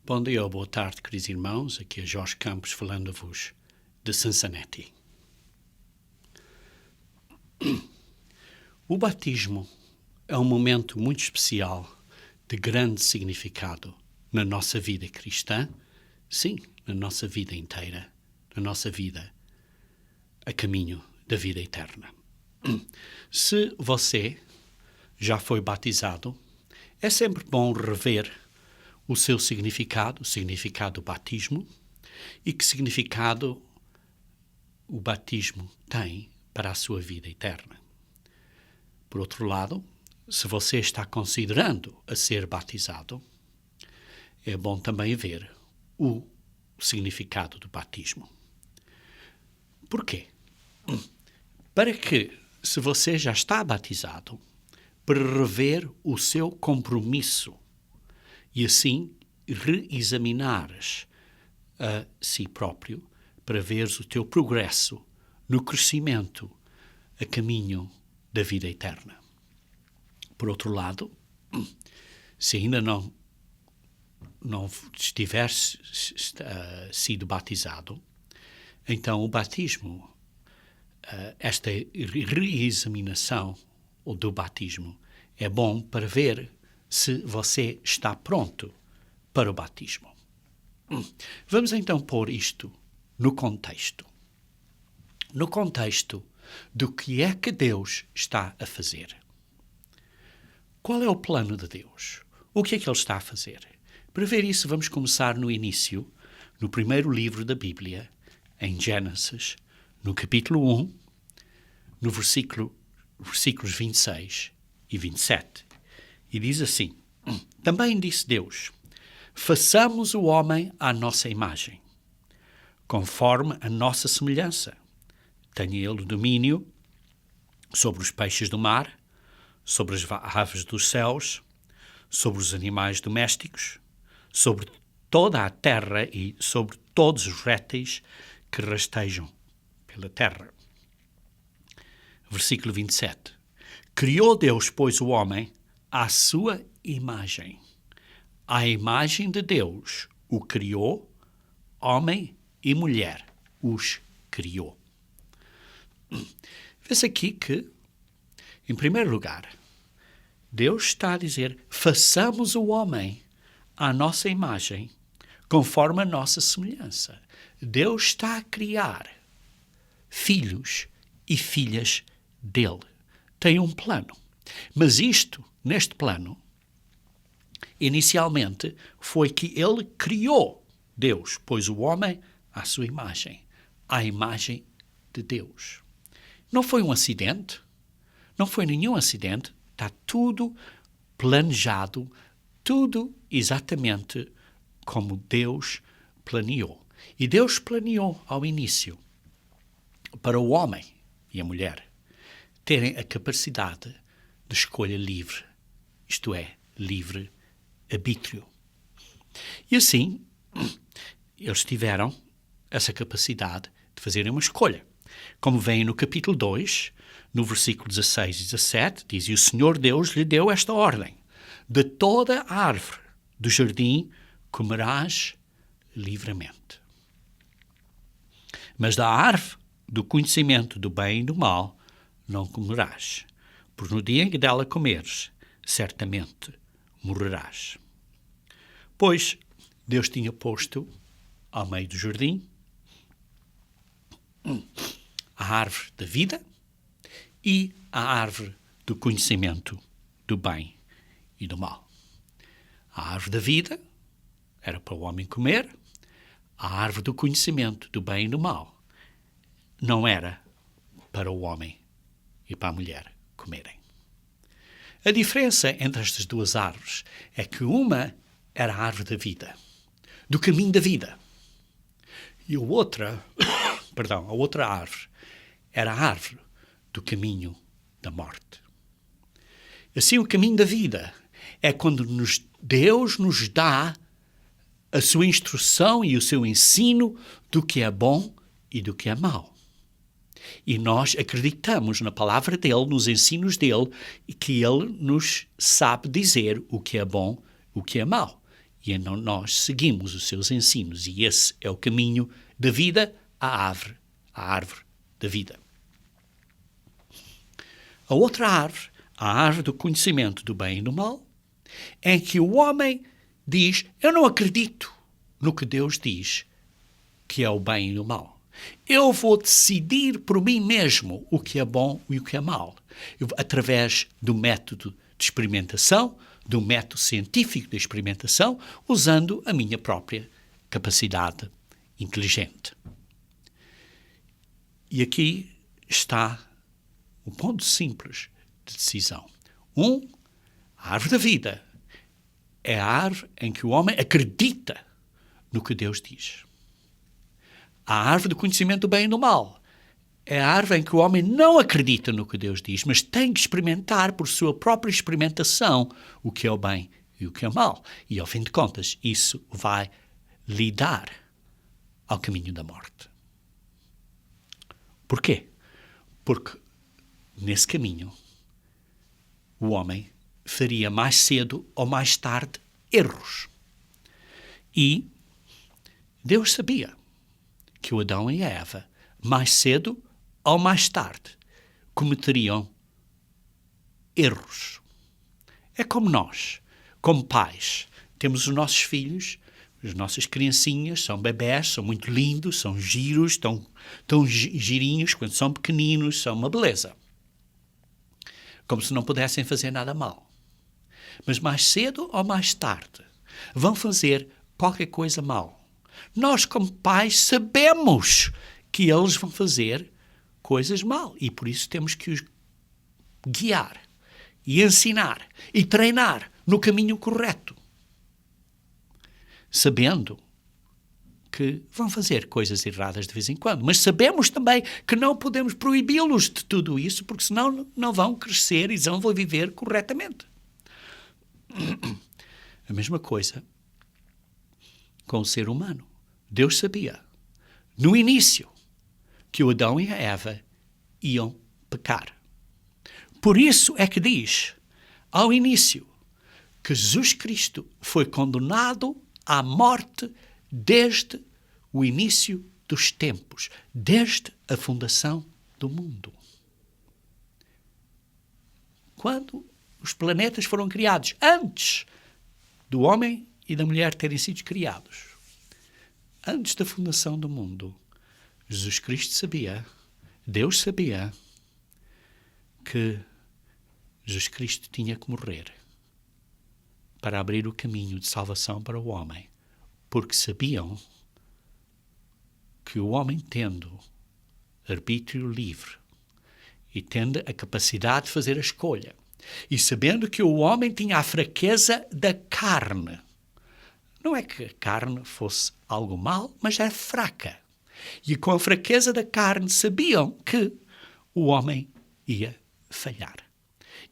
Bom dia ou boa tarde, queridos irmãos. Aqui é Jorge Campos falando-vos de Cincinnati. O batismo é um momento muito especial, de grande significado na nossa vida cristã, sim, na nossa vida inteira, na nossa vida a caminho da vida eterna. Se você já foi batizado, é sempre bom rever o seu significado, o significado do batismo, e que significado o batismo tem para a sua vida eterna. Por outro lado, se você está considerando a ser batizado, é bom também ver o significado do batismo. Por quê? Para que, se você já está batizado, para rever o seu compromisso e assim reexaminares a si próprio para veres o teu progresso no crescimento a caminho da vida eterna. Por outro lado, se ainda não estiver sido batizado, então o batismo, esta reexaminação do batismo, é bom para ver se você está pronto para o batismo. Vamos então pôr isto no contexto. No contexto do que é que Deus está a fazer. Qual é o plano de Deus? O que é que Ele está a fazer? Para ver isso, vamos começar no início, no primeiro livro da Bíblia, em Gênesis, no capítulo 1, no versículos 26 e 27. E diz assim: Também disse Deus: façamos o homem à nossa imagem, conforme a nossa semelhança. Tenha ele domínio sobre os peixes do mar, sobre as aves dos céus, sobre os animais domésticos, sobre toda a terra e sobre todos os répteis que rastejam pela terra. Versículo 27. Criou Deus, pois, o homem à sua imagem. À imagem de Deus o criou, homem e mulher os criou. Vê-se aqui que, em primeiro lugar, Deus está a dizer: façamos o homem à nossa imagem, conforme a nossa semelhança. Deus está a criar filhos e filhas dele. Tem um plano. Mas neste plano, inicialmente, foi que ele criou Deus, pôs o homem à sua imagem, à imagem de Deus. Não foi um acidente, não foi nenhum acidente, está tudo planejado, tudo exatamente como Deus planeou. E Deus planeou ao início para o homem e a mulher terem a capacidade de escolha livre, isto é, livre arbítrio. E assim, eles tiveram essa capacidade de fazerem uma escolha. Como vem no capítulo 2, no versículo 16 e 17, diz: E o Senhor Deus lhe deu esta ordem: de toda a árvore do jardim comerás livremente. Mas da árvore do conhecimento do bem e do mal não comerás, porque no dia em que dela comeres, certamente morrerás. Pois Deus tinha posto ao meio do jardim a árvore da vida e a árvore do conhecimento do bem e do mal. A árvore da vida era para o homem comer, a árvore do conhecimento do bem e do mal não era para o homem e para a mulher comerem. A diferença entre estas duas árvores é que uma era a árvore da vida, do caminho da vida, e a outra árvore era a árvore do caminho da morte. Assim, o caminho da vida é quando Deus nos dá a sua instrução e o seu ensino do que é bom e do que é mau. E nós acreditamos na palavra dele, nos ensinos dele, e que ele nos sabe dizer o que é bom, o que é mau. E então nós seguimos os seus ensinos, e esse é o caminho da vida, a árvore da vida. A outra árvore, a árvore do conhecimento do bem e do mal, em que o homem diz: eu não acredito no que Deus diz que é o bem e o mal. Eu vou decidir por mim mesmo o que é bom e o que é mal, através do método de experimentação, do método científico de experimentação, usando a minha própria capacidade inteligente. E aqui está o ponto simples de decisão. A árvore da vida é a árvore em que o homem acredita no que Deus diz. A árvore do conhecimento do bem e do mal é a árvore em que o homem não acredita no que Deus diz, mas tem que experimentar por sua própria experimentação o que é o bem e o que é o mal. E, ao fim de contas, isso vai lidar ao caminho da morte. Porquê? Porque nesse caminho o homem faria mais cedo ou mais tarde erros. E Deus sabia que o Adão e a Eva, mais cedo ou mais tarde, cometeriam erros. É como nós, como pais, temos os nossos filhos, as nossas criancinhas, são bebés, são muito lindos, são giros, tão girinhos quando são pequeninos, são uma beleza. Como se não pudessem fazer nada mal. Mas mais cedo ou mais tarde vão fazer qualquer coisa mal. Nós, como pais, sabemos que eles vão fazer coisas mal e por isso temos que os guiar e ensinar e treinar no caminho correto, sabendo que vão fazer coisas erradas de vez em quando, mas sabemos também que não podemos proibi-los de tudo isso, porque senão não vão crescer e não vão viver corretamente. A mesma coisa com o ser humano. Deus sabia, no início, que o Adão e a Eva iam pecar. Por isso é que diz, ao início, que Jesus Cristo foi condenado à morte desde o início dos tempos, desde a fundação do mundo. Quando os planetas foram criados, antes do homem e da mulher terem sido criados, antes da fundação do mundo, Jesus Cristo sabia, Deus sabia, que Jesus Cristo tinha que morrer para abrir o caminho de salvação para o homem, porque sabiam que o homem, tendo arbítrio livre e tendo a capacidade de fazer a escolha, e sabendo que o homem tinha a fraqueza da carne, não é que a carne fosse algo mau, mas era fraca. E com a fraqueza da carne sabiam que o homem ia falhar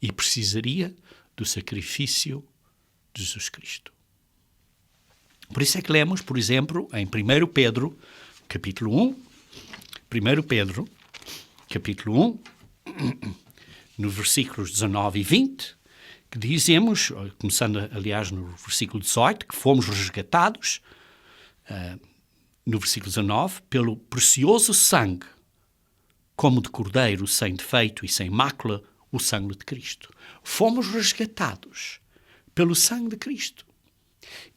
e precisaria do sacrifício de Jesus Cristo. Por isso é que lemos, por exemplo, em 1 Pedro, capítulo 1, 1 Pedro, capítulo 1, nos versículos 19 e 20, que dizemos, começando aliás no versículo 18, que fomos resgatados, no versículo 19, pelo precioso sangue, como de cordeiro sem defeito e sem mácula, o sangue de Cristo. Fomos resgatados pelo sangue de Cristo.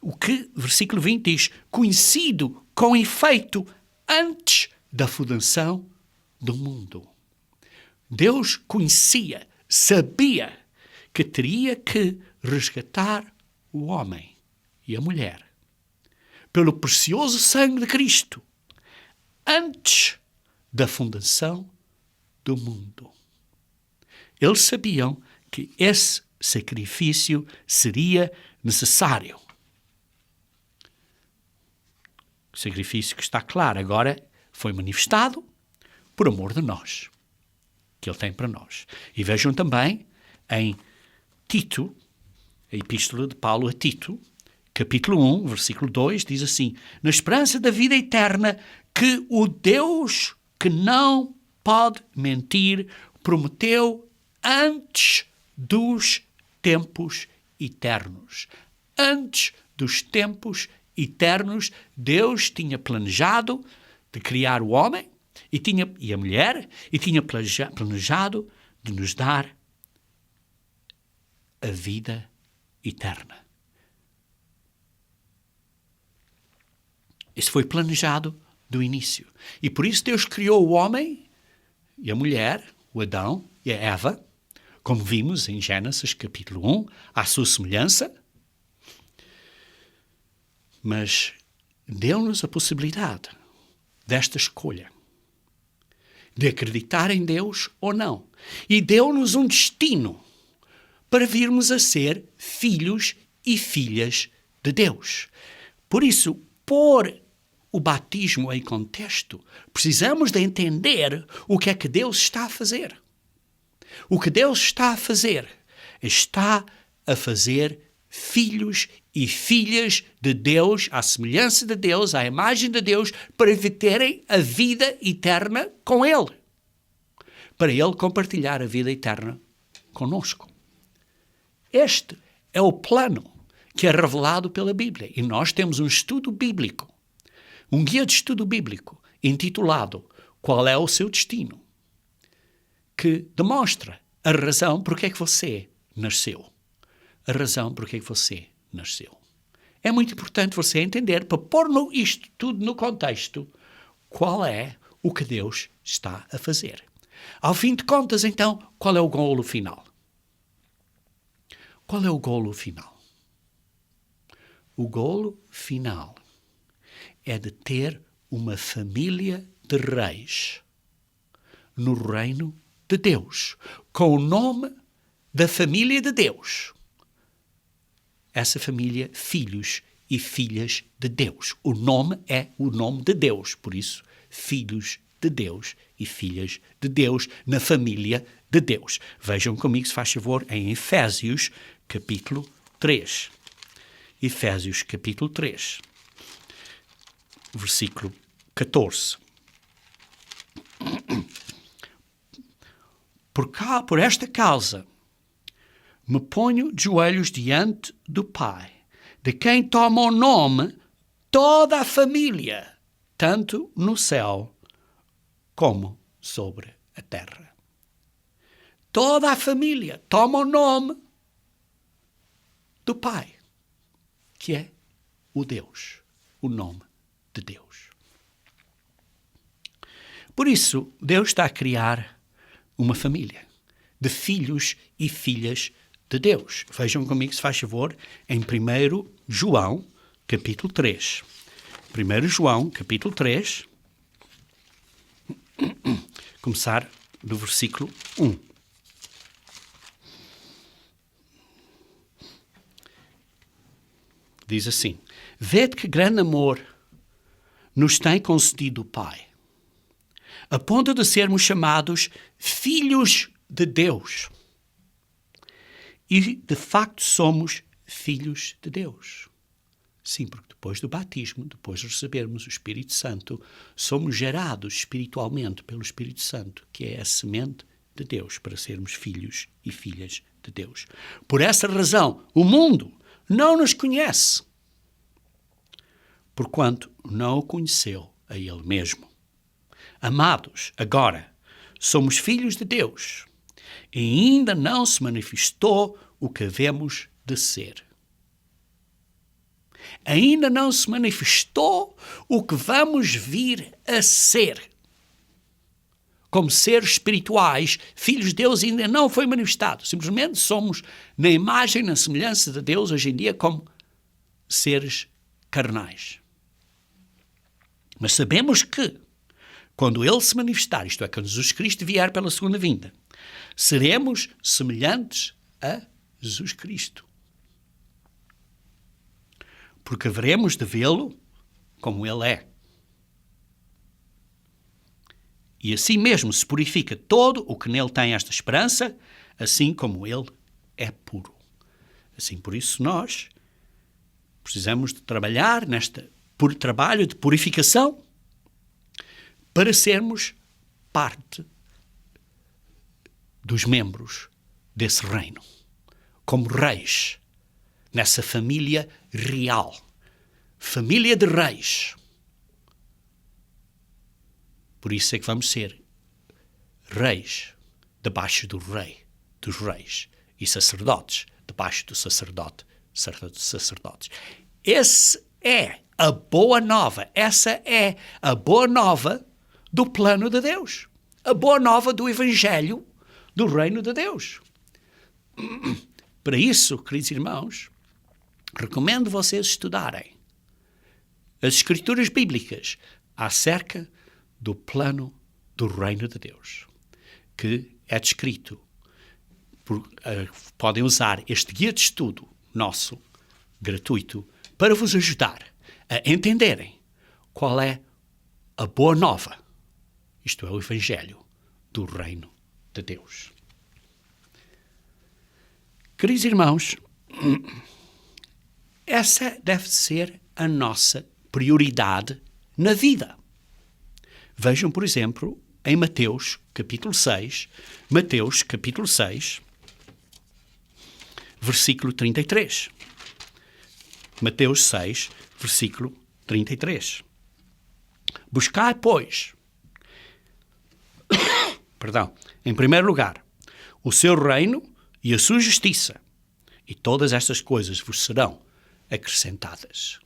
O que, versículo 20 diz, conhecido com efeito antes da fundação do mundo. Deus conhecia, sabia que teria que resgatar o homem e a mulher pelo precioso sangue de Cristo antes da fundação do mundo. Eles sabiam que esse sacrifício seria necessário. O sacrifício que está claro agora foi manifestado por amor de nós, que Ele tem para nós. E vejam também em Tito, a epístola de Paulo a Tito, capítulo 1, versículo 2, diz assim: na esperança da vida eterna que o Deus que não pode mentir prometeu antes dos tempos eternos. Antes dos tempos eternos, Deus tinha planejado de criar o homem e a mulher e tinha planejado de nos dar a vida eterna. Isso foi planejado do início. E por isso Deus criou o homem e a mulher, o Adão e a Eva, como vimos em Gênesis capítulo 1, à sua semelhança, mas deu-nos a possibilidade desta escolha, de acreditar em Deus ou não. E deu-nos um destino para virmos a ser filhos e filhas de Deus. Por isso, pôr o batismo em contexto, precisamos de entender o que é que Deus está a fazer. O que Deus está a fazer filhos e filhas de Deus, à semelhança de Deus, à imagem de Deus, para terem a vida eterna com Ele. Para Ele compartilhar a vida eterna conosco. Este é o plano que é revelado pela Bíblia. E nós temos um estudo bíblico, um guia de estudo bíblico, intitulado Qual é o seu destino? Que demonstra a razão por que é que você nasceu. A razão por que é que você nasceu. É muito importante você entender, para pôr isto tudo no contexto, qual é o que Deus está a fazer. Ao fim de contas, então, qual é o golo final? Qual é o golo final? O golo final é de ter uma família de reis no reino de Deus, com o nome da família de Deus. Essa família, filhos e filhas de Deus. O nome é o nome de Deus, por isso, filhos de Deus e filhas de Deus na família de Deus. Vejam comigo, se faz favor, em Efésios, capítulo 3. Efésios, capítulo 3, versículo 14. Por esta causa, me ponho de joelhos diante do Pai, de quem toma o nome toda a família, tanto no céu como sobre a terra. Toda a família toma o nome do Pai, que é o Deus, o nome de Deus. Por isso, Deus está a criar uma família de filhos e filhas de Deus. Vejam comigo, se faz favor, em 1 João, capítulo 3. 1 João, capítulo 3, começar do versículo 1. Diz assim: Vede que grande amor nos tem concedido o Pai, a ponto de sermos chamados filhos de Deus. E, de facto, somos filhos de Deus. Sim, porque depois do batismo, depois de recebermos o Espírito Santo, somos gerados espiritualmente pelo Espírito Santo, que é a semente de Deus, para sermos filhos e filhas de Deus. Por essa razão, o mundo não nos conhece, porquanto não o conheceu a Ele mesmo. Amados, agora, somos filhos de Deus, e ainda não se manifestou o que havemos de ser. Ainda não se manifestou o que vamos vir a ser. Como seres espirituais, filhos de Deus, ainda não foi manifestado. Simplesmente somos na imagem, na semelhança de Deus, hoje em dia, como seres carnais. Mas sabemos que, quando Ele se manifestar, isto é, quando Jesus Cristo vier pela segunda vinda, seremos semelhantes a Jesus Cristo. Porque haveremos de vê-lo como Ele é. E assim mesmo se purifica todo o que nele tem esta esperança, assim como Ele é puro. Assim, por isso, nós precisamos de trabalhar por trabalho de purificação para sermos parte dos membros desse reino, como reis, nessa família real, família de reis. Por isso é que vamos ser reis debaixo do rei, dos reis, e sacerdotes debaixo do sacerdotes. Essa é a boa nova. Essa é a boa nova do plano de Deus. A boa nova do Evangelho do reino de Deus. Para isso, queridos irmãos, recomendo vocês estudarem as Escrituras Bíblicas acerca do plano do reino de Deus, que é descrito. Podem usar este guia de estudo nosso, gratuito, para vos ajudar a entenderem qual é a boa nova, isto é, o Evangelho do reino de Deus. Queridos irmãos, essa deve ser a nossa prioridade na vida. Vejam, por exemplo, em Mateus capítulo 6, versículo 33. Mateus 6, versículo 33. Buscai, pois, em primeiro lugar, o seu reino e a sua justiça, e todas estas coisas vos serão acrescentadas.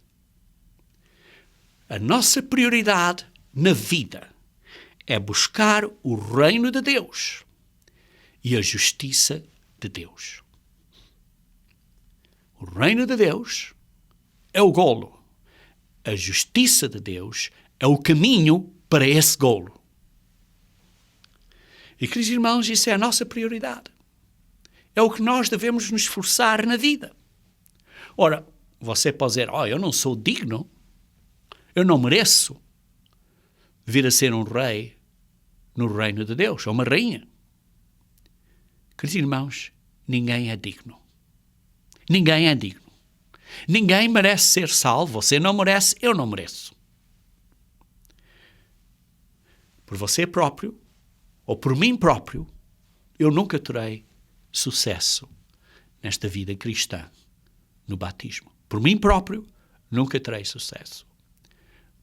A nossa prioridade na vida é buscar o reino de Deus e a justiça de Deus. O reino de Deus é o golo. A justiça de Deus é o caminho para esse golo. E, queridos irmãos, isso é a nossa prioridade. É o que nós devemos nos esforçar na vida. Ora, você pode dizer, eu não sou digno, eu não mereço vir a ser um rei no reino de Deus, ou uma rainha. Queridos irmãos, ninguém é digno. Ninguém é digno. Ninguém merece ser salvo. Você não merece, eu não mereço. Por você próprio, ou por mim próprio, eu nunca terei sucesso nesta vida cristã, no batismo. Por mim próprio, nunca terei sucesso.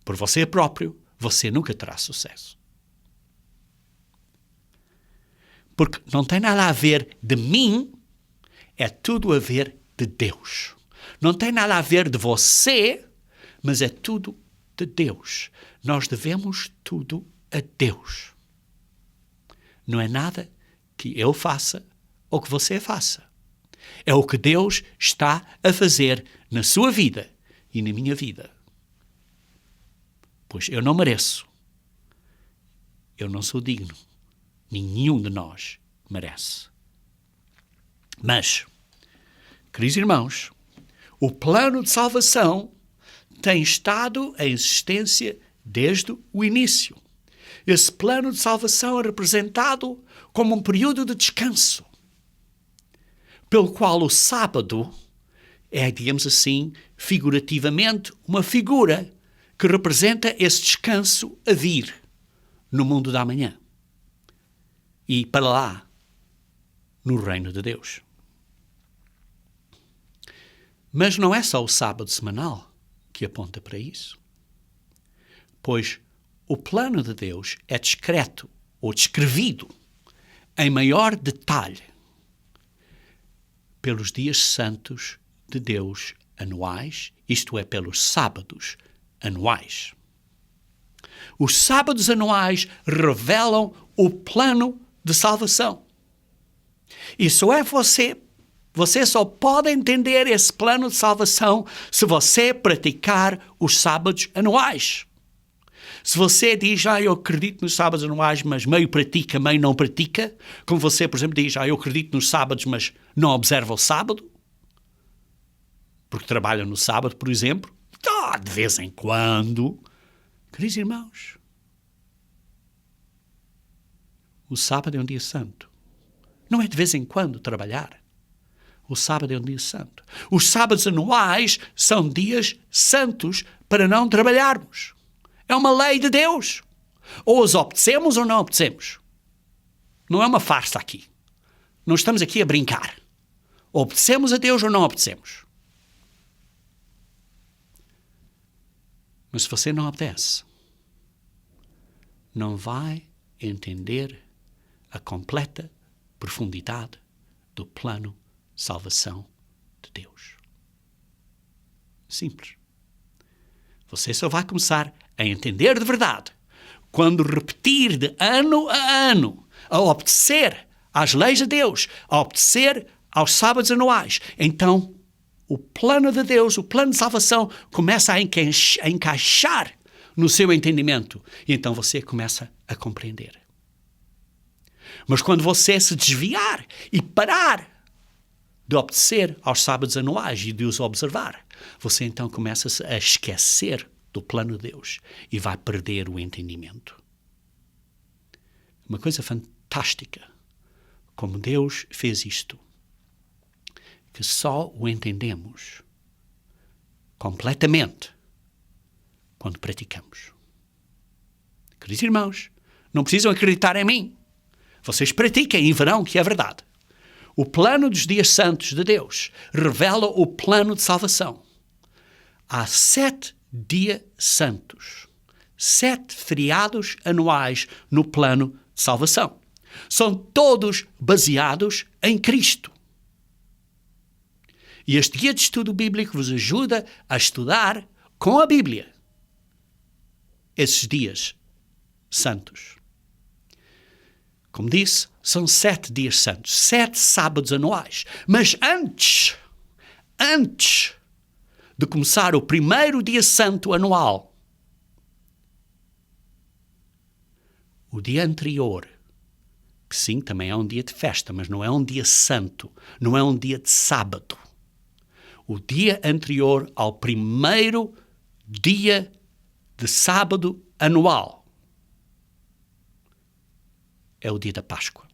Por você próprio, você nunca terá sucesso. Porque não tem nada a ver de mim, é tudo a ver de Deus. Não tem nada a ver de você, mas é tudo de Deus. Nós devemos tudo a Deus. Não é nada que eu faça ou que você faça. É o que Deus está a fazer na sua vida e na minha vida. Pois eu não mereço. Eu não sou digno. Nenhum de nós merece. Mas, queridos irmãos, o plano de salvação tem estado em existência desde o início. Esse plano de salvação é representado como um período de descanso, pelo qual o sábado é, digamos assim, figurativamente, uma figura que representa esse descanso a vir no mundo da manhã e para lá, no reino de Deus. Mas não é só o sábado semanal que aponta para isso, pois o plano de Deus é descrito ou descrevido em maior detalhe pelos dias santos de Deus anuais, isto é, pelos sábados anuais. Os sábados anuais revelam o plano de salvação. E só é você só pode entender esse plano de salvação se você praticar os sábados anuais. Se você diz, eu acredito nos sábados anuais, mas meio pratica, meio não pratica, como você, por exemplo, diz, eu acredito nos sábados, mas não observa o sábado, porque trabalha no sábado, por exemplo, de vez em quando. Queridos irmãos, o sábado é um dia santo. Não é de vez em quando trabalhar. O sábado é um dia santo. Os sábados anuais são dias santos para não trabalharmos. É uma lei de Deus. Ou os obedecemos ou não obedecemos. Não é uma farsa aqui. Não estamos aqui a brincar. Obedecemos a Deus ou não obedecemos. Mas se você não obedece, não vai entender a completa profundidade do plano de salvação de Deus. Simples. Você só vai começar a entender de verdade quando repetir de ano a ano, a obedecer às leis de Deus, a obedecer aos sábados anuais. Então, o plano de Deus, o plano de salvação, começa a encaixar no seu entendimento. E então você começa a compreender. Mas quando você se desviar e parar de obedecer aos sábados anuais e de os observar, você então começa a esquecer do plano de Deus e vai perder o entendimento. Uma coisa fantástica, como Deus fez isto, que só o entendemos completamente quando praticamos. Queridos irmãos, não precisam acreditar em mim. Vocês pratiquem e verão que é verdade. O plano dos dias santos de Deus revela o plano de salvação. Há 7 dias santos, 7 feriados anuais no plano de salvação. São todos baseados em Cristo. E este guia de estudo bíblico vos ajuda a estudar com a Bíblia esses dias santos. Como disse, são 7 dias santos, 7 sábados anuais. Mas antes de começar o primeiro dia santo anual, o dia anterior, que sim, também é um dia de festa, mas não é um dia santo, não é um dia de sábado. O dia anterior ao primeiro dia de sábado anual é o dia da Páscoa.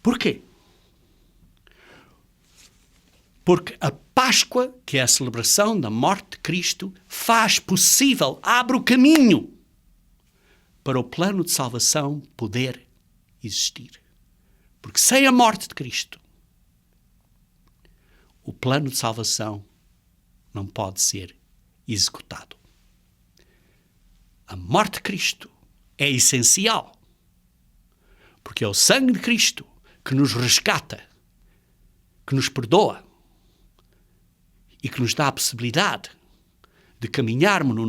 Por quê? Porque a Páscoa, que é a celebração da morte de Cristo, faz possível, abre o caminho para o plano de salvação poder existir. Porque sem a morte de Cristo, o plano de salvação não pode ser executado. A morte de Cristo é essencial, porque é o sangue de Cristo que nos resgata, que nos perdoa e que nos dá a possibilidade de caminharmos no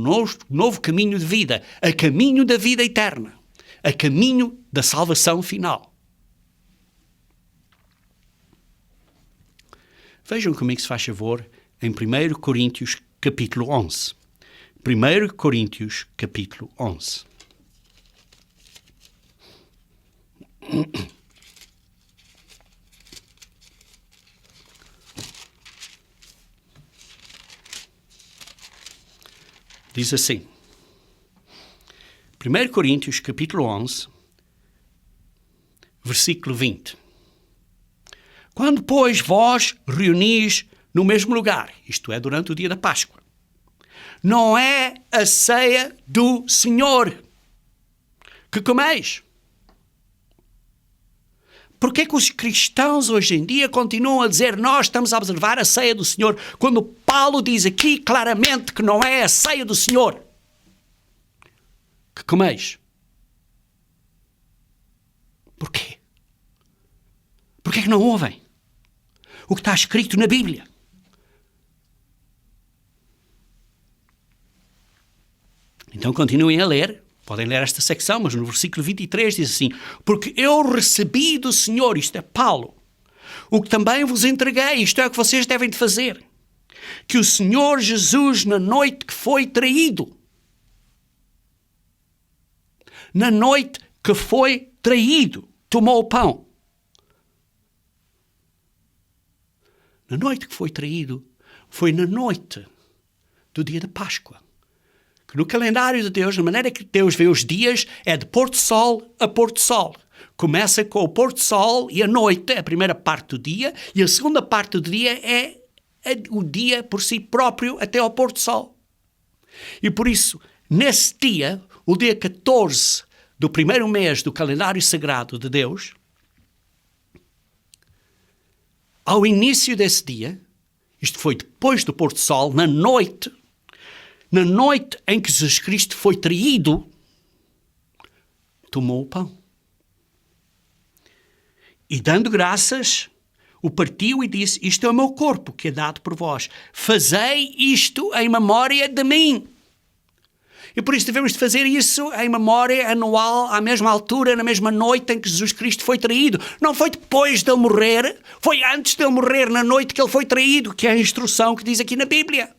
novo caminho de vida, a caminho da vida eterna, a caminho da salvação final. Vejam comigo, se faz favor, em 1 Coríntios capítulo 11. 1 Coríntios capítulo 11. Diz assim, 1 Coríntios capítulo 11, versículo 20. Quando, pois, vós reunis no mesmo lugar, isto é, durante o dia da Páscoa, não é a ceia do Senhor que comeis. Por que é que os cristãos hoje em dia continuam a dizer nós estamos a observar a ceia do Senhor, quando Paulo diz aqui claramente que não é a ceia do Senhor que comeis? Porquê? Porquê é que não ouvem o que está escrito na Bíblia? Então continuem a ler, podem ler esta secção, mas no versículo 23 diz assim, porque eu recebi do Senhor, isto é Paulo, o que também vos entreguei, isto é o que vocês devem de fazer, que o Senhor Jesus, na noite que foi traído, tomou o pão. Na noite que foi traído, foi na noite do dia da Páscoa. Que no calendário de Deus, na maneira que Deus vê os dias, é de pôr do sol a pôr do sol. Começa com o pôr do sol e a noite, a primeira parte do dia, e a segunda parte do dia é o dia por si próprio até ao pôr do sol. E por isso, nesse dia, o dia 14 do primeiro mês do calendário sagrado de Deus, ao início desse dia, Isto foi depois do pôr do sol, na noite em que Jesus Cristo foi traído, tomou o pão. E dando graças, o partiu e disse: isto é o meu corpo que é dado por vós. Fazei isto em memória de mim. E por isso devemos de fazer isso em memória anual, à mesma altura, na mesma noite em que Jesus Cristo foi traído. Não foi depois de ele morrer, foi antes de ele morrer, na noite que ele foi traído, que é a instrução que diz aqui na Bíblia.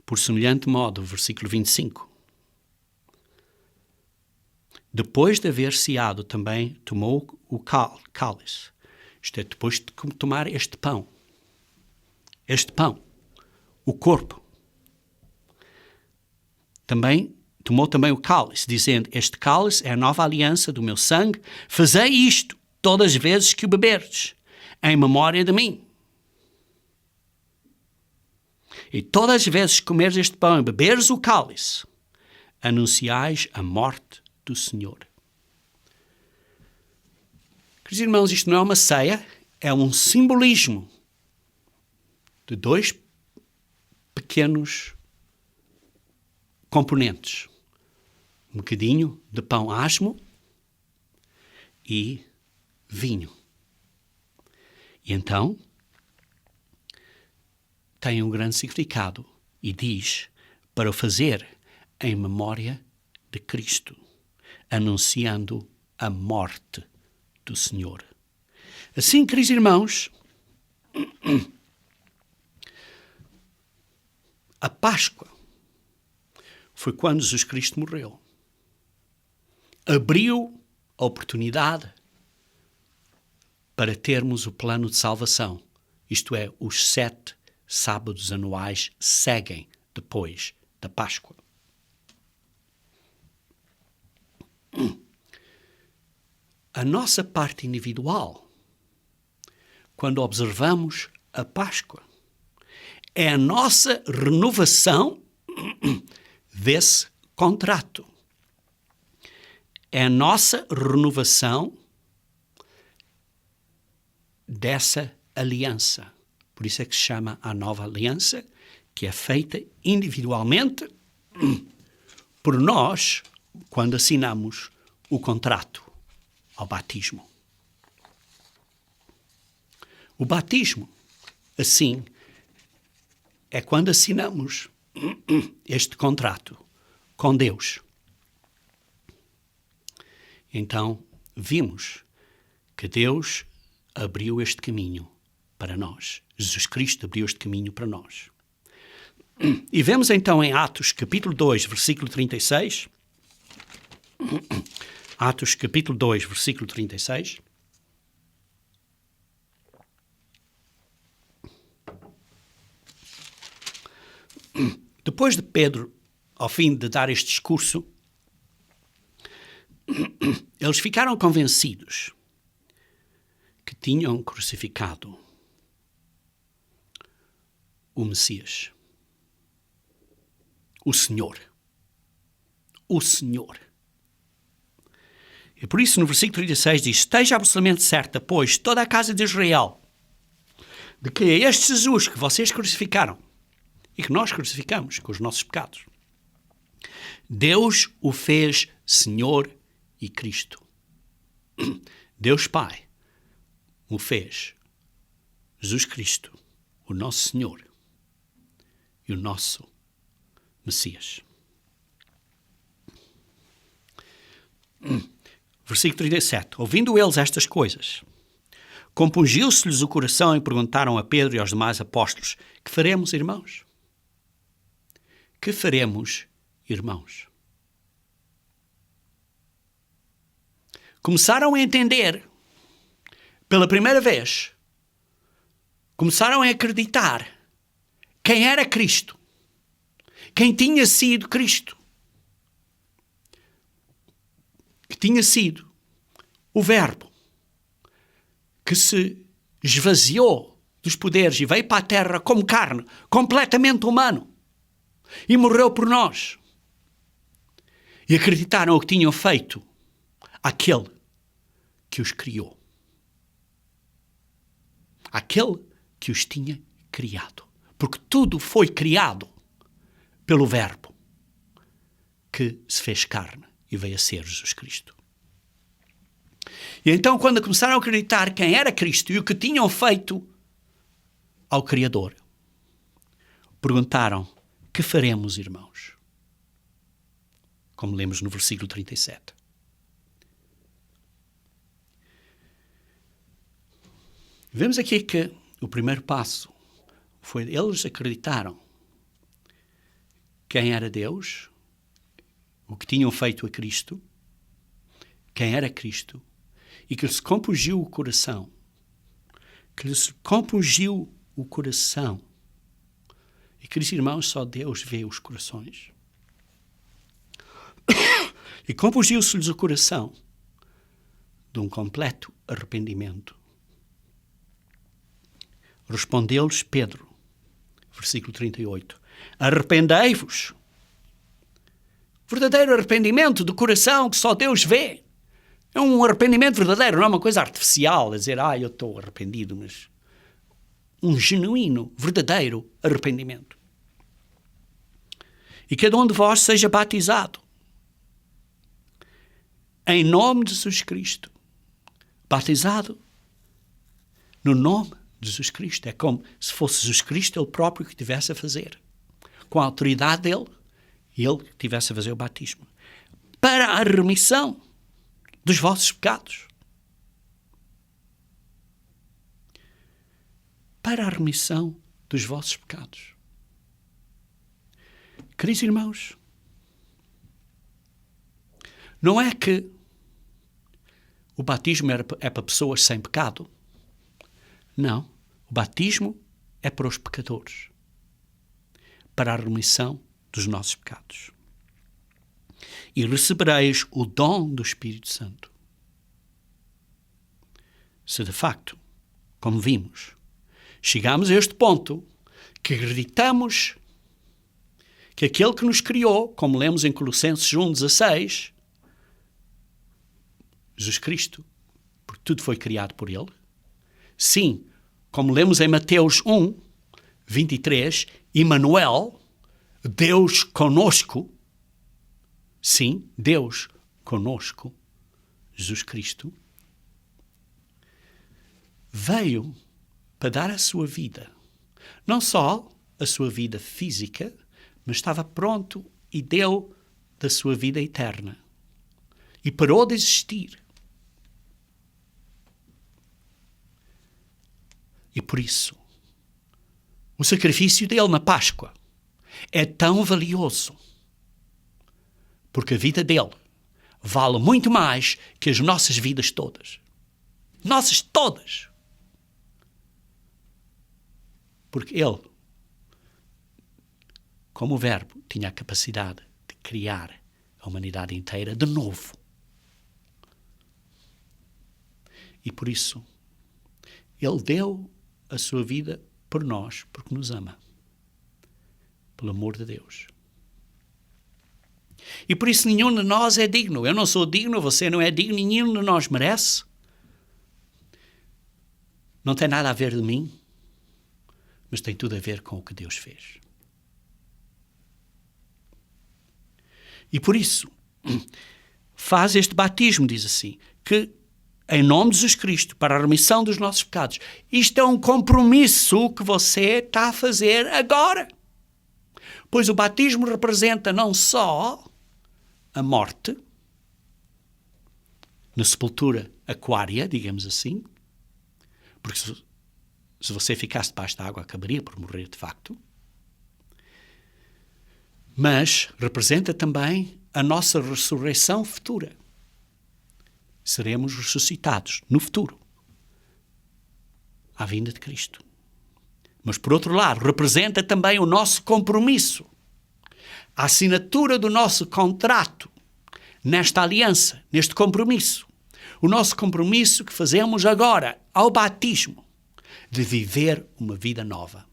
Por semelhante modo, versículo 25. Depois de haver ceado, também tomou o cálice. Isto é, depois de tomar este pão, o corpo. Tomou também o cálice, dizendo: este cálice é a nova aliança do meu sangue. Fazei isto todas as vezes que o beberdes, em memória de mim. E todas as vezes que comeres este pão e beberes o cálice, anunciais a morte do Senhor. Queridos irmãos, isto não é uma ceia, é um simbolismo de dois pequenos componentes. Um bocadinho de pão asmo e vinho. E então, tem um grande significado e diz para o fazer em memória de Cristo, anunciando a morte do Senhor. Assim, queridos irmãos, a Páscoa foi quando Jesus Cristo morreu. Abriu a oportunidade para termos o plano de salvação. Isto é, os 7 sábados anuais seguem depois da Páscoa. A nossa parte individual, quando observamos a Páscoa, é a nossa renovação desse contrato. É a nossa renovação dessa aliança. Por isso é que se chama a nova aliança, que é feita individualmente por nós quando assinamos o contrato ao batismo. O batismo, assim, é quando assinamos este contrato com Deus. Então, vimos que Deus abriu este caminho para nós. Jesus Cristo abriu este caminho para nós. E vemos então em Atos, capítulo 2, versículo 36. Atos, capítulo 2, versículo 36. Depois de Pedro, ao fim de dar este discurso, eles ficaram convencidos que tinham crucificado o Messias, o Senhor. O Senhor. E por isso no versículo 36 diz: esteja absolutamente certa, pois, toda a casa de Israel, de que é este Jesus que vocês crucificaram e que nós crucificamos com os nossos pecados, Deus o fez Senhor e Cristo. Deus Pai o fez Jesus Cristo, o nosso Senhor e o nosso Messias. Versículo 37. Ouvindo eles estas coisas, compungiu-se-lhes o coração e perguntaram a Pedro e aos demais apóstolos: que faremos, irmãos? Que faremos, irmãos? Começaram a entender, pela primeira vez, começaram a acreditar quem era Cristo, quem tinha sido Cristo, que tinha sido o Verbo que se esvaziou dos poderes e veio para a terra como carne, completamente humano, e morreu por nós. E acreditaram o que tinham feito aquele que os criou. Aquele que os tinha criado. Porque tudo foi criado pelo Verbo que se fez carne e veio a ser Jesus Cristo. E então, quando começaram a acreditar quem era Cristo e o que tinham feito ao Criador, perguntaram: que faremos, irmãos? Como lemos no versículo 37. Vemos aqui que o primeiro passo foi eles acreditaram quem era Deus, o que tinham feito a Cristo, quem era Cristo, e que lhes compungiu o coração. Que lhes compungiu o coração. E, queridos irmãos, só Deus vê os corações. E compungiu-se-lhes o coração de um completo arrependimento. Respondeu-lhes Pedro, versículo 38, arrependei-vos. Verdadeiro arrependimento do coração que só Deus vê. É um arrependimento verdadeiro, não é uma coisa artificial, a dizer, eu estou arrependido, mas um genuíno, verdadeiro arrependimento. E cada um de vós seja batizado em nome de Jesus Cristo. Batizado no nome de Jesus Cristo. É como se fosse Jesus Cristo ele próprio que estivesse a fazer. Com a autoridade dele, e ele que estivesse a fazer o batismo. Para a remissão dos vossos pecados. Para a remissão dos vossos pecados. Queridos irmãos, não é que o batismo é para pessoas sem pecado. Não. O batismo é para os pecadores. Para a remissão dos nossos pecados. E recebereis o dom do Espírito Santo. Se de facto, como vimos, chegamos a este ponto que acreditamos que aquele que nos criou, como lemos em Colossenses 1,16, Jesus Cristo, porque tudo foi criado por ele. Sim, como lemos em Mateus 1:23, Emmanuel, Deus conosco. Sim, Deus conosco, Jesus Cristo, veio para dar a sua vida. Não só a sua vida física, mas estava pronto e deu da sua vida eterna. E parou de existir. E por isso, o sacrifício dele na Páscoa é tão valioso. Porque a vida dele vale muito mais que as nossas vidas todas. Nossas todas. Porque ele, como o Verbo, tinha a capacidade de criar a humanidade inteira de novo. E por isso, ele deu a sua vida por nós, porque nos ama. Pelo amor de Deus. E por isso nenhum de nós é digno. Eu não sou digno, você não é digno, nenhum de nós merece. Não tem nada a ver de mim, mas tem tudo a ver com o que Deus fez. E por isso, faz este batismo, diz assim, que em nome de Jesus Cristo, para a remissão dos nossos pecados. Isto é um compromisso que você está a fazer agora. Pois o batismo representa não só a morte, na sepultura aquária, digamos assim, porque se você ficasse debaixo da água, acabaria por morrer de facto, mas representa também a nossa ressurreição futura. Seremos ressuscitados no futuro, à vinda de Cristo. Mas, por outro lado, representa também o nosso compromisso, a assinatura do nosso contrato nesta aliança, neste compromisso. O nosso compromisso que fazemos agora, ao batismo, de viver uma vida nova.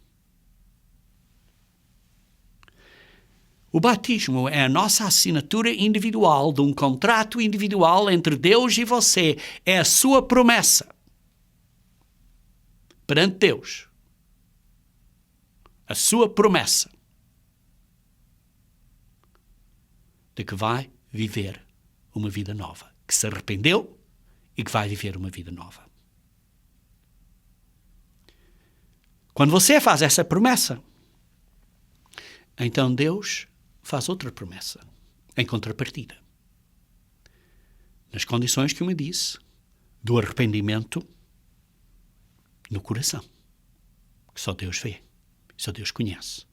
O batismo é a nossa assinatura individual de um contrato individual entre Deus e você. É a sua promessa perante Deus. A sua promessa de que vai viver uma vida nova. Que se arrependeu e que vai viver uma vida nova. Quando você faz essa promessa, então Deus faz outra promessa, em contrapartida. Nas condições que eu me disse, do arrependimento no coração, que só Deus vê, só Deus conhece.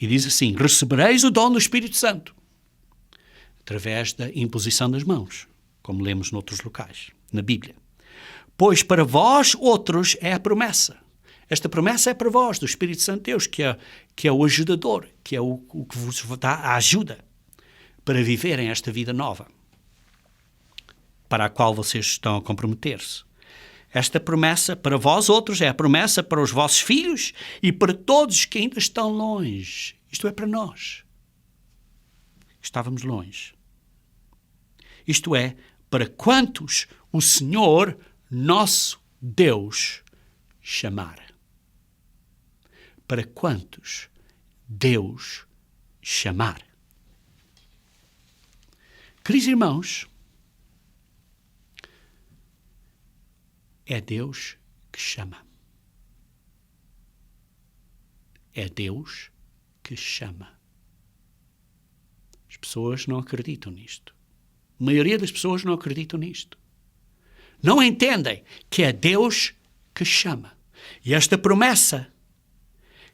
E diz assim, recebereis o dom do Espírito Santo, através da imposição das mãos, como lemos noutros locais, na Bíblia. Pois para vós outros é a promessa. Esta promessa é para vós, do Espírito Santo de Deus, que é o ajudador, que é o que vos dá a ajuda para viverem esta vida nova, para a qual vocês estão a comprometer-se. Esta promessa para vós outros é a promessa para os vossos filhos e para todos que ainda estão longe. Isto é para nós. Estávamos longe. Isto é, para quantos o Senhor, nosso Deus, chamar. Para quantos Deus chamar. Queridos irmãos, é Deus que chama. É Deus que chama. As pessoas não acreditam nisto. A maioria das pessoas não acreditam nisto. Não entendem que é Deus que chama. E esta promessa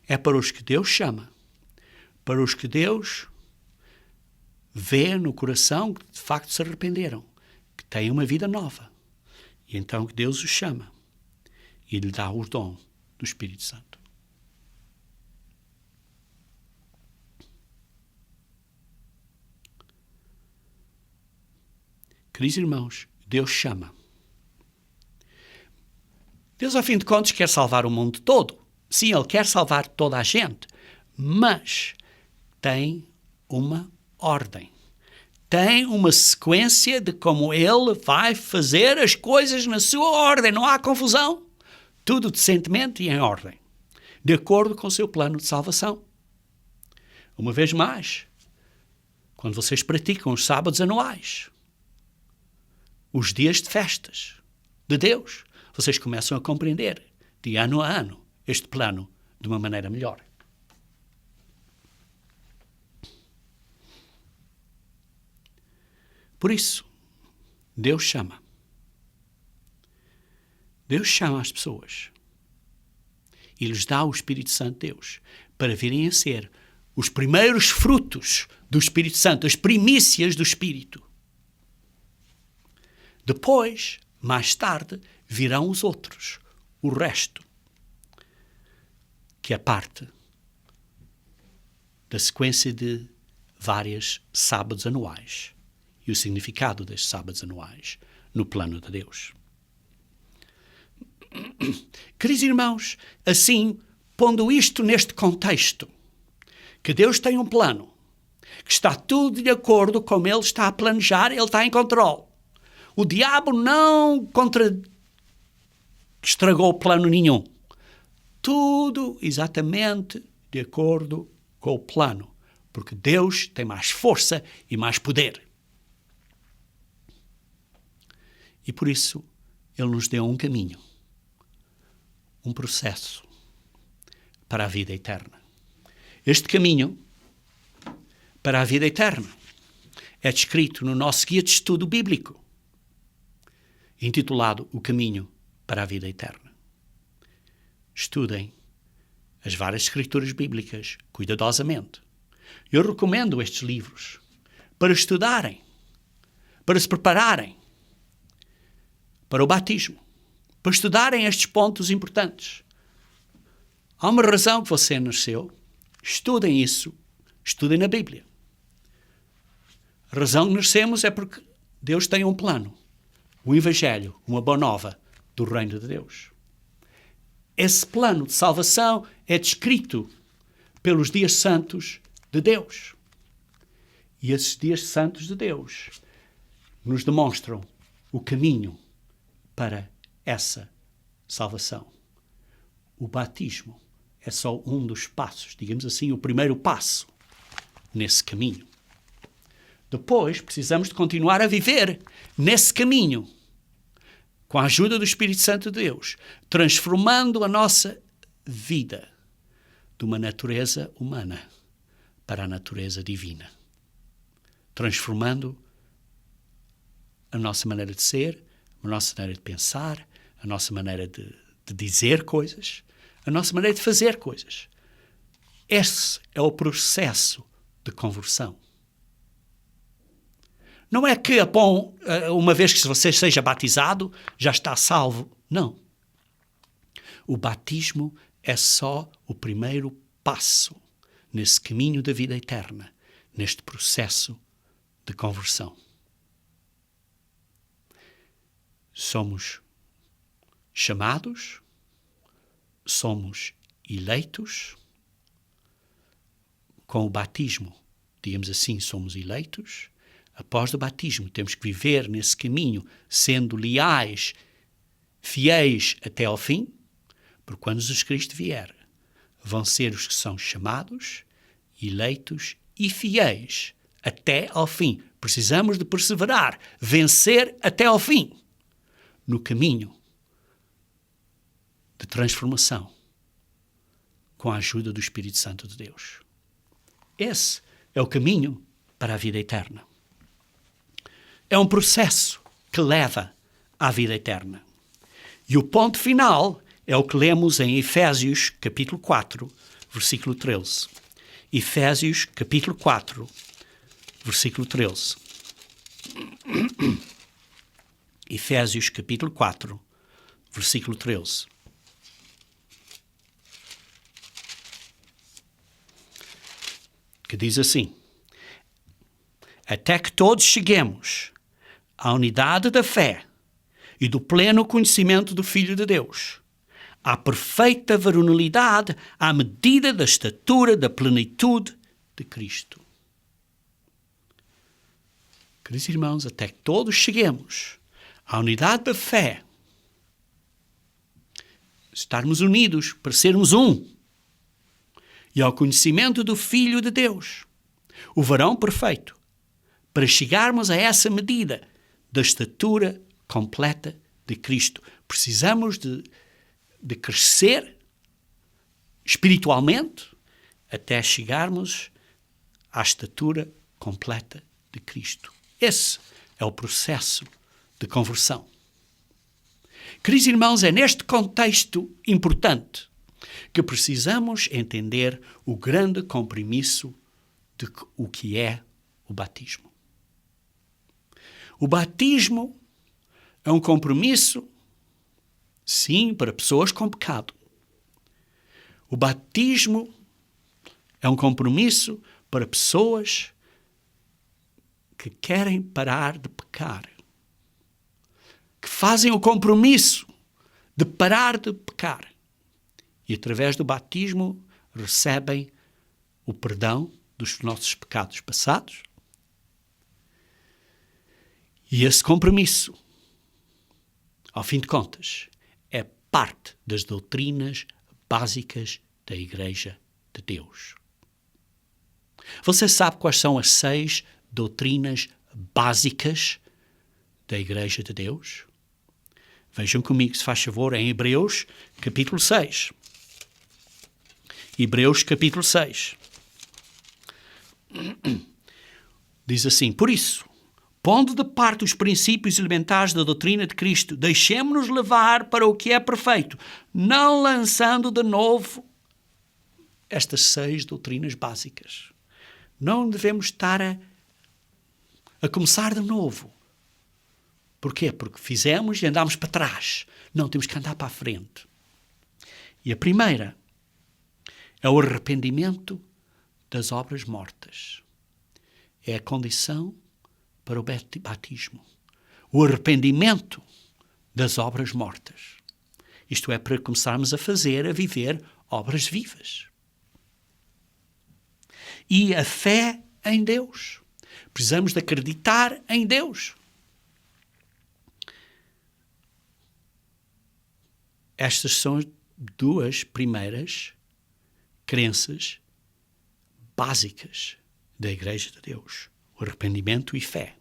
é para os que Deus chama, para os que Deus vê no coração que de facto se arrependeram, que têm uma vida nova. E então que Deus os chama e lhe dá o dom do Espírito Santo. Queridos irmãos, Deus chama. Deus, ao fim de contas, quer salvar o mundo todo. Sim, Ele quer salvar toda a gente, mas tem uma ordem. Tem uma sequência de como Ele vai fazer as coisas na sua ordem. Não há confusão. Tudo decentemente e em ordem, de acordo com o seu plano de salvação. Uma vez mais, quando vocês praticam os sábados anuais, os dias de festas de Deus, vocês começam a compreender, de ano a ano, este plano de uma maneira melhor. Por isso, Deus chama. Deus chama as pessoas e lhes dá o Espírito Santo de Deus para virem a ser os primeiros frutos do Espírito Santo, as primícias do Espírito. Depois, mais tarde, virão os outros, o resto, que é parte da sequência de vários sábados anuais e o significado destes sábados anuais no plano de Deus. Queridos irmãos, assim, pondo isto neste contexto, que Deus tem um plano, que está tudo de acordo com Ele está a planejar, Ele está em controle. O diabo não estragou plano nenhum. Tudo exatamente de acordo com o plano, porque Deus tem mais força e mais poder. E por isso Ele nos deu um caminho, um processo para a vida eterna. Este caminho para a vida eterna é descrito no nosso guia de estudo bíblico, intitulado O Caminho para a Vida Eterna. Estudem as várias escrituras bíblicas cuidadosamente. Eu recomendo estes livros para estudarem, para se prepararem para o batismo, para estudarem estes pontos importantes. Há uma razão que você nasceu. Estudem isso. Estudem na Bíblia. A razão que nascemos é porque Deus tem um plano. O Evangelho, uma boa nova do Reino de Deus. Esse plano de salvação é descrito pelos dias santos de Deus. E esses dias santos de Deus nos demonstram o caminho para essa salvação. O batismo é só um dos passos, digamos assim, o primeiro passo nesse caminho. Depois, precisamos de continuar a viver nesse caminho, com a ajuda do Espírito Santo de Deus, transformando a nossa vida de uma natureza humana para a natureza divina. Transformando a nossa maneira de ser, a nossa maneira de pensar, a nossa maneira de dizer coisas, a nossa maneira de fazer coisas. Esse é o processo de conversão. Não é que, uma vez que você seja batizado, já está salvo. Não. O batismo é só o primeiro passo nesse caminho da vida eterna, neste processo de conversão. Somos chamados, somos eleitos. Com o batismo, digamos assim, somos eleitos. Após o batismo, temos que viver nesse caminho, sendo leais, fiéis até ao fim, porque quando Jesus Cristo vier, vão ser os que são chamados, eleitos e fiéis até ao fim. Precisamos de perseverar, vencer até ao fim, no caminho de transformação, com a ajuda do Espírito Santo de Deus. Esse é o caminho para a vida eterna. É um processo que leva à vida eterna. E o ponto final é o que lemos em Efésios, capítulo 4, versículo 13. Efésios, capítulo 4, versículo 13. Efésios, capítulo 4, versículo 13. Que diz assim: até que todos cheguemos à unidade da fé e do pleno conhecimento do Filho de Deus, à perfeita varonilidade, à medida da estatura da plenitude de Cristo. Queridos irmãos, até que todos cheguemos à unidade da fé, estarmos unidos para sermos um, e ao conhecimento do Filho de Deus, o varão perfeito, para chegarmos a essa medida da estatura completa de Cristo. Precisamos de crescer espiritualmente até chegarmos à estatura completa de Cristo. Esse é o processo de conversão. Queridos irmãos, é neste contexto importante que precisamos entender o grande compromisso de o que é o batismo. O batismo é um compromisso, sim, para pessoas com pecado. O batismo é um compromisso para pessoas que querem parar de pecar, que fazem o compromisso de parar de pecar e, através do batismo, recebem o perdão dos nossos pecados passados. E esse compromisso, ao fim de contas, é parte das doutrinas básicas da Igreja de Deus. Você sabe quais são as 6 doutrinas básicas da Igreja de Deus? Vejam comigo, se faz favor, em Hebreus, capítulo 6. Hebreus, capítulo 6. Diz assim: por isso, pondo de parte os princípios elementares da doutrina de Cristo, deixemo-nos levar para o que é perfeito, não lançando de novo estas 6 doutrinas básicas. Não devemos estar a começar de novo. Porquê? Porque fizemos e andamos para trás. Não, temos que andar para a frente. E a primeira é o arrependimento das obras mortas. É a condição para o batismo. O arrependimento das obras mortas. Isto é, para começarmos a viver obras vivas. e a fé em Deus. Precisamos de acreditar em Deus. Estas são as duas primeiras crenças básicas da Igreja de Deus: o arrependimento e fé.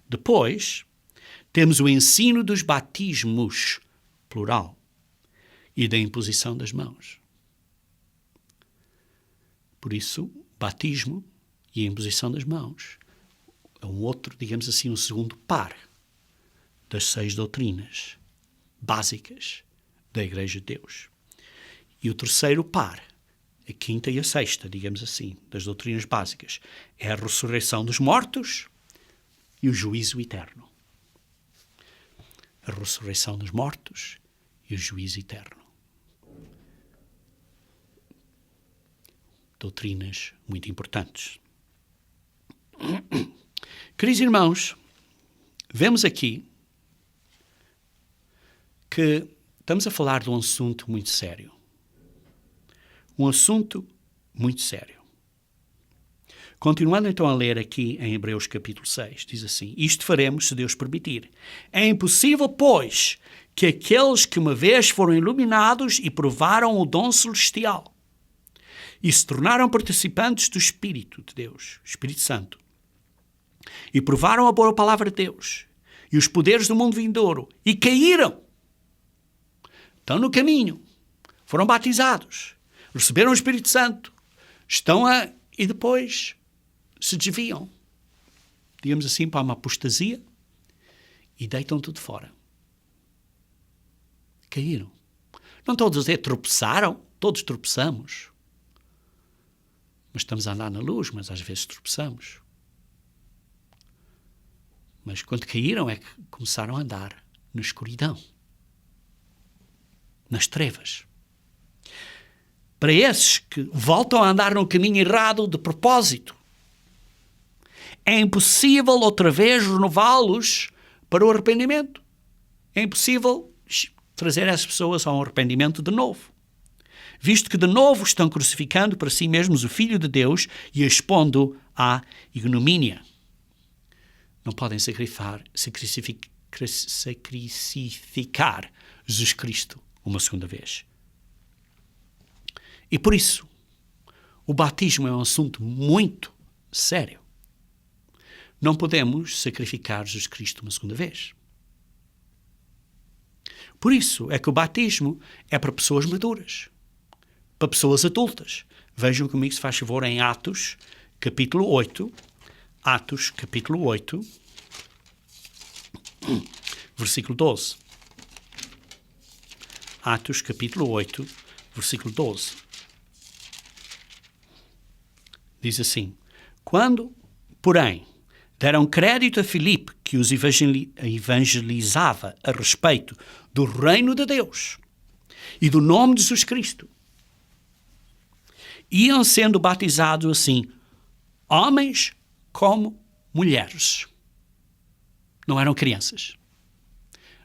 Depois, temos o ensino dos batismos, plural, e da imposição das mãos. Por isso, batismo e a imposição das mãos é um outro, digamos assim, um segundo par das 6 doutrinas básicas da Igreja de Deus. E o terceiro par, a quinta e a sexta, digamos assim, das doutrinas básicas, é a ressurreição dos mortos e o juízo eterno. A ressurreição dos mortos e o juízo eterno. Doutrinas muito importantes. Queridos irmãos, vemos aqui que estamos a falar de um assunto muito sério. Um assunto muito sério. Continuando então a ler aqui em Hebreus capítulo 6, diz assim: isto faremos se Deus permitir. É impossível, pois, que aqueles que uma vez foram iluminados e provaram o dom celestial e se tornaram participantes do Espírito de Deus, Espírito Santo, e provaram a boa palavra de Deus e os poderes do mundo vindouro e caíram, estão no caminho, foram batizados, receberam o Espírito Santo, e depois se desviam, digamos assim, para uma apostasia e deitam tudo fora. Caíram. Não estou a dizer tropeçaram, todos tropeçamos. Mas estamos a andar na luz, mas às vezes tropeçamos. Mas quando caíram é que começaram a andar na escuridão, nas trevas. Para esses que voltam a andar no caminho errado de propósito, é impossível outra vez renová-los para o arrependimento. É impossível trazer essas pessoas a um arrependimento de novo, visto que de novo estão crucificando para si mesmos o Filho de Deus e expondo à ignomínia. Não podem sacrificar Jesus Cristo uma segunda vez. E por isso, o batismo é um assunto muito sério. Não podemos sacrificar Jesus Cristo uma segunda vez. Por isso é que o batismo é para pessoas maduras, para pessoas adultas. Vejam comigo, se faz favor, em Atos, capítulo 8. Atos, capítulo 8, versículo 12. Atos, capítulo 8, versículo 12. Diz assim: quando, porém, deram crédito a Filipe, que os evangelizava a respeito do reino de Deus e do nome de Jesus Cristo, iam sendo batizados assim, homens como mulheres. Não eram crianças.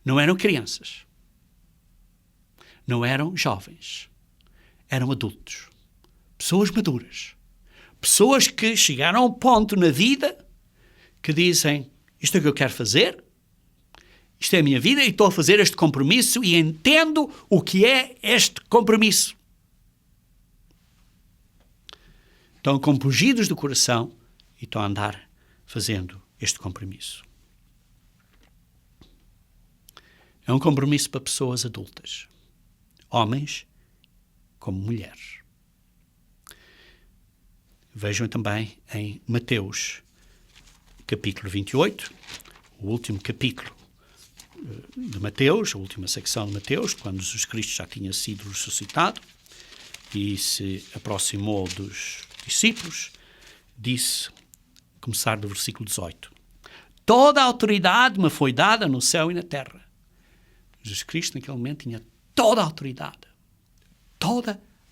Não eram crianças. Não eram jovens. Eram adultos. Pessoas maduras. Pessoas que chegaram a um ponto na vida que dizem: isto é o que eu quero fazer, isto é a minha vida e estou a fazer este compromisso e entendo o que é este compromisso. Estão compungidos do coração e estão a andar fazendo este compromisso. É um compromisso para pessoas adultas, homens como mulheres. Vejam também em Mateus, capítulo 28, o último capítulo de Mateus, a última secção de Mateus, quando Jesus Cristo já tinha sido ressuscitado e se aproximou dos discípulos, disse, começar do versículo 18: toda a autoridade me foi dada no céu e na terra. Jesus Cristo naquele momento tinha toda a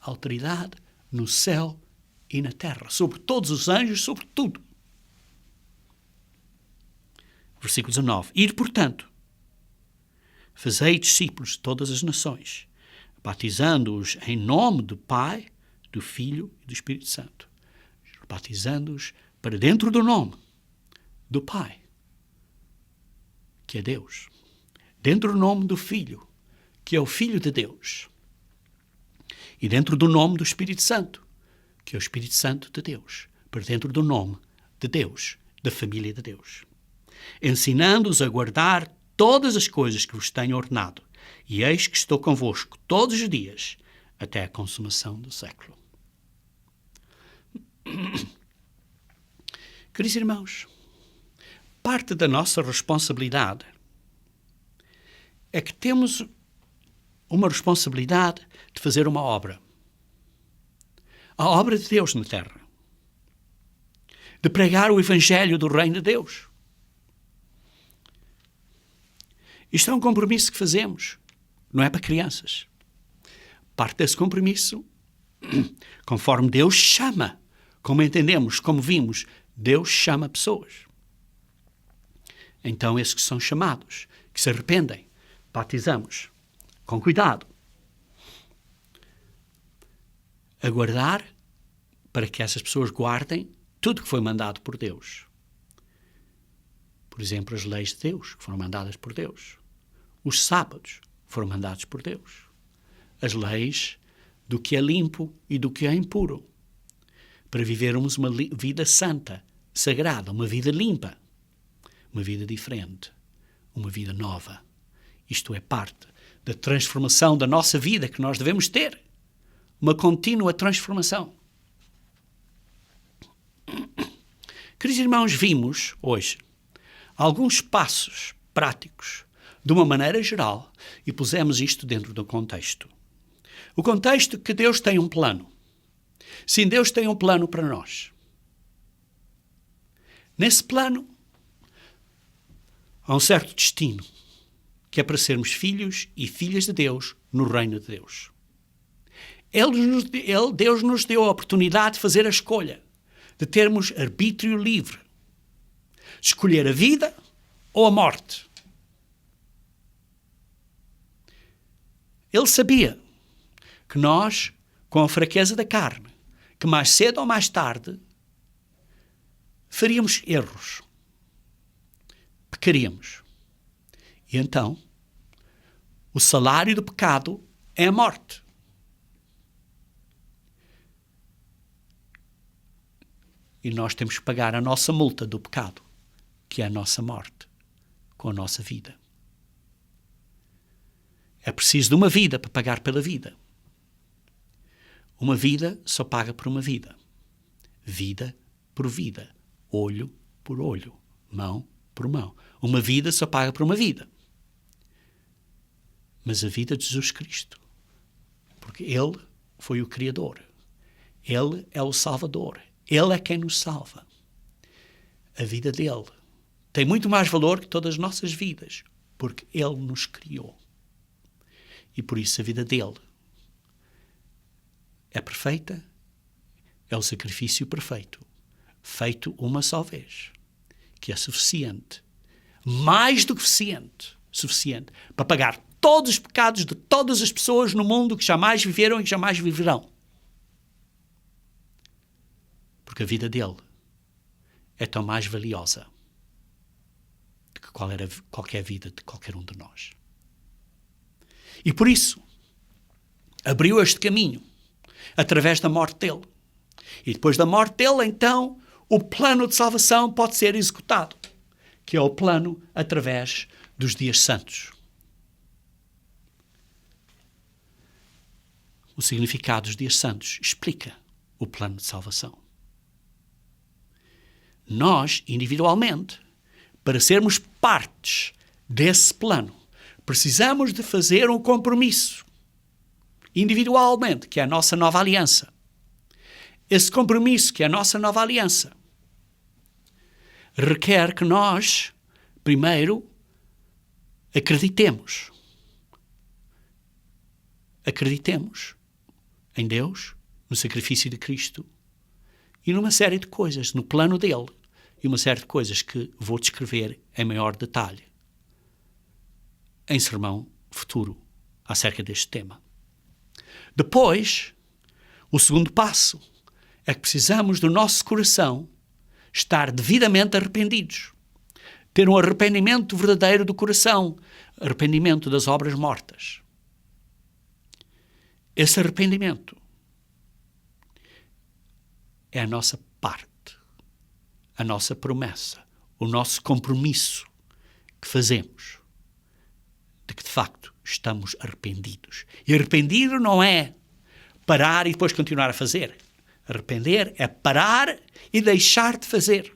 autoridade no céu e na terra, sobre todos os anjos, sobre tudo. Versículo 19: ide, portanto, fazei discípulos de todas as nações, batizando-os em nome do Pai, do Filho e do Espírito Santo. batizando-os para dentro do nome do Pai, que é Deus, dentro do nome do Filho, que é o Filho de Deus, e dentro do nome do Espírito Santo, que é o Espírito Santo de Deus, para dentro do nome de Deus, da família de Deus, ensinando-os a guardar todas as coisas que vos tenho ordenado, e eis que estou convosco todos os dias, até a consumação do século. Queridos irmãos, parte da nossa responsabilidade é que temos uma responsabilidade de fazer uma obra. A obra de Deus na terra. De pregar o Evangelho do Reino de Deus. Isto é um compromisso que fazemos. Não é para crianças. Parte desse compromisso, conforme Deus chama, como entendemos, como vimos, Deus chama pessoas. Então, esses que são chamados, que se arrependem, batizamos, com cuidado, a guardar para que essas pessoas guardem tudo que foi mandado por Deus. Por exemplo, as leis de Deus, que foram mandadas por Deus. Os sábados foram mandados por Deus. As leis do que é limpo e do que é impuro. Para vivermos uma vida santa, sagrada, uma vida limpa. Uma vida diferente. Uma vida nova. Isto é parte da transformação da nossa vida que nós devemos ter. Uma contínua transformação. Queridos irmãos, vimos hoje alguns passos práticos de uma maneira geral e pusemos isto dentro do contexto. O contexto é que Deus tem um plano. Sim, Deus tem um plano para nós. Nesse plano há um certo destino, que é para sermos filhos e filhas de Deus no reino de Deus. Deus nos deu a oportunidade de fazer a escolha, de termos arbítrio livre, de escolher a vida ou a morte. Ele sabia que nós, com a fraqueza da carne, que mais cedo ou mais tarde faríamos erros, pecaríamos. E então, o salário do pecado é a morte. E nós temos que pagar a nossa multa do pecado, que é a nossa morte, com a nossa vida. É preciso de uma vida para pagar pela vida. Uma vida só paga por uma vida. Vida por vida. Olho por olho. Mão por mão. Uma vida só paga por uma vida. Mas a vida de Jesus Cristo. Porque Ele foi o Criador. Ele é o Salvador. Ele é quem nos salva. A vida dele tem muito mais valor que todas as nossas vidas, porque Ele nos criou. E por isso a vida dele é perfeita, é o sacrifício perfeito, feito uma só vez, que é suficiente, mais do que suficiente para pagar todos os pecados de todas as pessoas no mundo que jamais viveram e que jamais viverão. Porque a vida dele é tão mais valiosa do que qualquer vida de qualquer um de nós. E por isso, abriu este caminho através da morte dele. E depois da morte dele, então, o plano de salvação pode ser executado, que é o plano através dos dias santos. O significado dos dias santos explica o plano de salvação. Nós, individualmente, para sermos partes desse plano, precisamos de fazer um compromisso, individualmente, que é a nossa nova aliança. Esse compromisso, que é a nossa nova aliança, requer que nós, primeiro, acreditemos em Deus, no sacrifício de Cristo e numa série de coisas, no plano dele, e uma série de coisas que vou descrever em maior detalhe em sermão futuro acerca deste tema. Depois, o segundo passo é que precisamos do nosso coração estar devidamente arrependidos. Ter um arrependimento verdadeiro do coração. Arrependimento das obras mortas. Esse arrependimento é a nossa parte, a nossa promessa, o nosso compromisso que fazemos de que, de facto, estamos arrependidos. E arrependido não é parar e depois continuar a fazer. Arrepender é parar e deixar de fazer.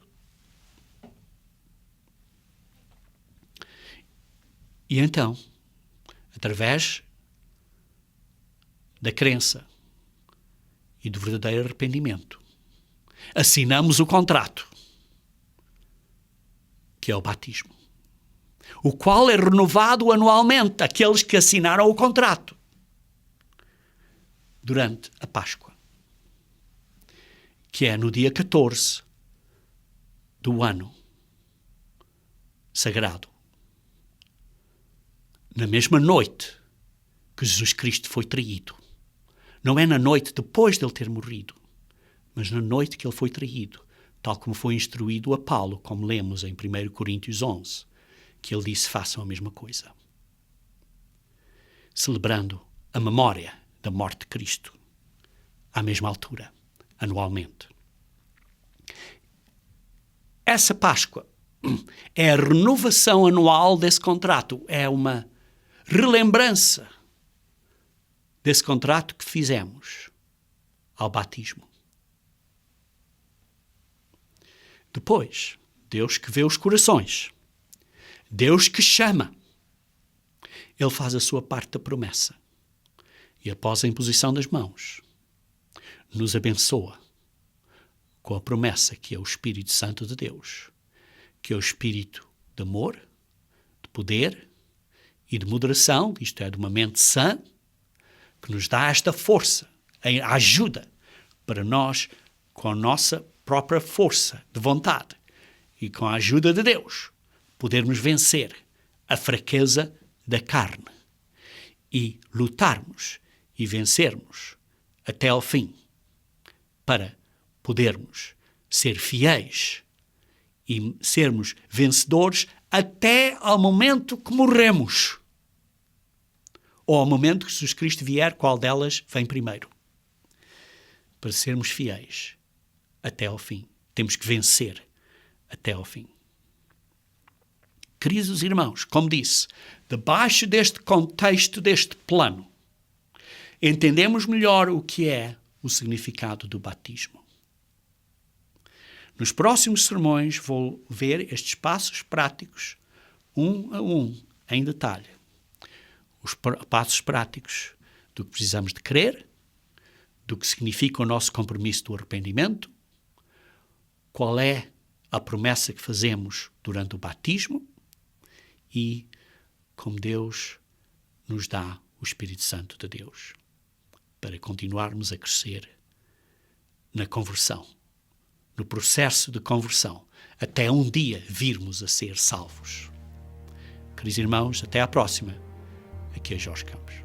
E então, através da crença e do verdadeiro arrependimento, assinamos o contrato, que é o batismo, o qual é renovado anualmente aqueles que assinaram o contrato durante a Páscoa, que é no dia 14 do ano sagrado, na mesma noite que Jesus Cristo foi traído. Não é na noite depois de ele ter morrido, mas na noite que ele foi traído, tal como foi instruído a Paulo, como lemos em 1 Coríntios 11, que ele disse: façam a mesma coisa. Celebrando a memória da morte de Cristo, à mesma altura, anualmente. Essa Páscoa é a renovação anual desse contrato, é uma relembrança desse contrato que fizemos ao batismo. Depois, Deus que vê os corações, Deus que chama, Ele faz a sua parte da promessa e, após a imposição das mãos, nos abençoa com a promessa que é o Espírito Santo de Deus, que é o Espírito de amor, de poder e de moderação, isto é, de uma mente sã, que nos dá esta força, a ajuda para nós, com a nossa própria força de vontade e com a ajuda de Deus, podermos vencer a fraqueza da carne e lutarmos e vencermos até ao fim, para podermos ser fiéis e sermos vencedores até ao momento que morremos. Ou ao momento que Jesus Cristo vier, qual delas vem primeiro? Para sermos fiéis até ao fim. Temos que vencer até ao fim. Queridos irmãos, como disse, debaixo deste contexto, deste plano, entendemos melhor o que é o significado do batismo. Nos próximos sermões vou ver estes passos práticos, um a um, em detalhe. Os passos práticos do que precisamos de crer, do que significa o nosso compromisso do arrependimento, qual é a promessa que fazemos durante o batismo e como Deus nos dá o Espírito Santo de Deus para continuarmos a crescer na conversão, no processo de conversão, até um dia virmos a ser salvos. Queridos irmãos, até à próxima. Aqui é Jorge Campos.